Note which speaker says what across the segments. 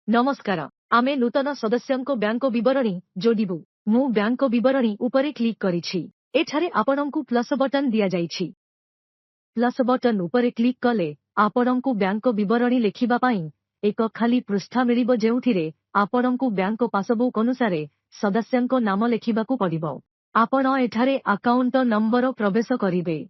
Speaker 1: नमस्कार आमे नूतन सदस्यंको बैंक विवरणी जोडिबु मु बैंक विवरणी उपरे क्लिक करिछि एठारे आपणंकु प्लस बटन दिया जाइछि प्लस बटन उपरे क्लिक कले आपणंकु बैंक विवरणी लेखिबा पई एक खाली पृष्ठा मिलिबो जेउथिरे आपणंकु बैंक पासबुक अनुसारे सदस्यंको नाम लेखिबाकू पड़िबो आपण एठारे अकाउंट नंबर प्रवेश करिवे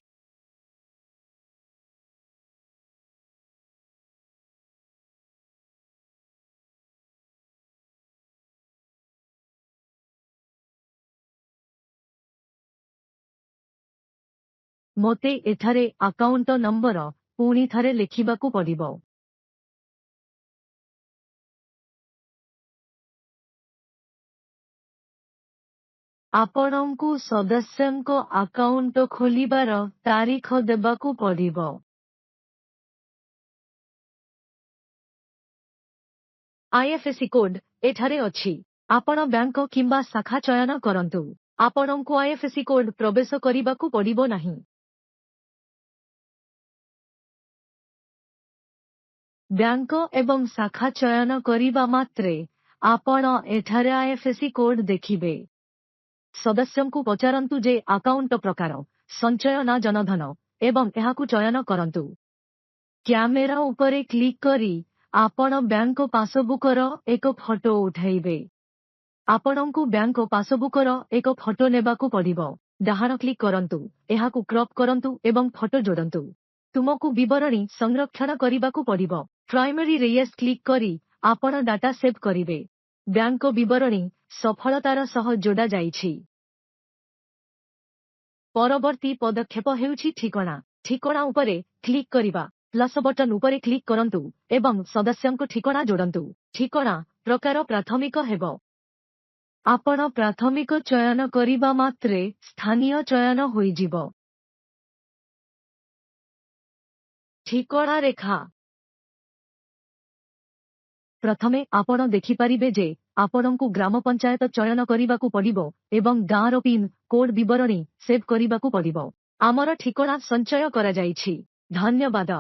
Speaker 1: मोते एठारे अकाउंट नंबर पुणी थारे लेखिबाकू पड़िबो आपणंकु सदस्यंको अकाउंट खोलिबार तारीख देबाकू पड़िबो आईएफएससी कोड एठारे अछि आपण बैंक किंबा शाखा चयन करंतु आपणंकु आईएफएससी कोड प्रवेश करिबाकू पड़िबो नाही बैंक एवं शाखा चयन करिबा मात्रे आपण एठारे आईएफएससी कोड देखिबे सदस्यंकु पचारंतु जे अकाउंट प्रकार संचय ना जनधन एवं एहाकू चयन करंतु कैमेरा उपरे क्लिक करी आपण बैंक पासबुकर एक फोटो उठाइबे आपणंकु बैंक पासबुकर एक फोटो नेबाकू पड़िबो डाहाण क्लिक करंतु एहाकू क्रॉप करंतु एवं फोटो जोड़ंतु तुमको विवरणी संरक्षण करिबाकू पड़िबो प्राइमरी रे यस क्लिक करी आपण डाटा सेव करिवे बैंक विवरणी सफलतार सह जोड़ा जाइछि परवर्ती पदक्षेप हेउछि ठिकणा उपरे क्लिक करिबा प्लस बटन उपरे क्लिक करंतु एवं सदस्यंको ठिकणा जोड़ंतु ठिकणा प्रकार प्राथमिक हेबो आपण प्राथमिक चयन करिबा मात्रे स्थानीय चयन होइजिबो ठिकणा रेखा प्रथमे आपण देखिपारिबे जे आपणंकु ग्राम पंचायत चयन करिबाकू पड़िबो एवं गाँर पिन कोड विवरणी सेव करिबाकू पड़िबो आमर ठिकणा संचय करा जाइछि धन्यवाद।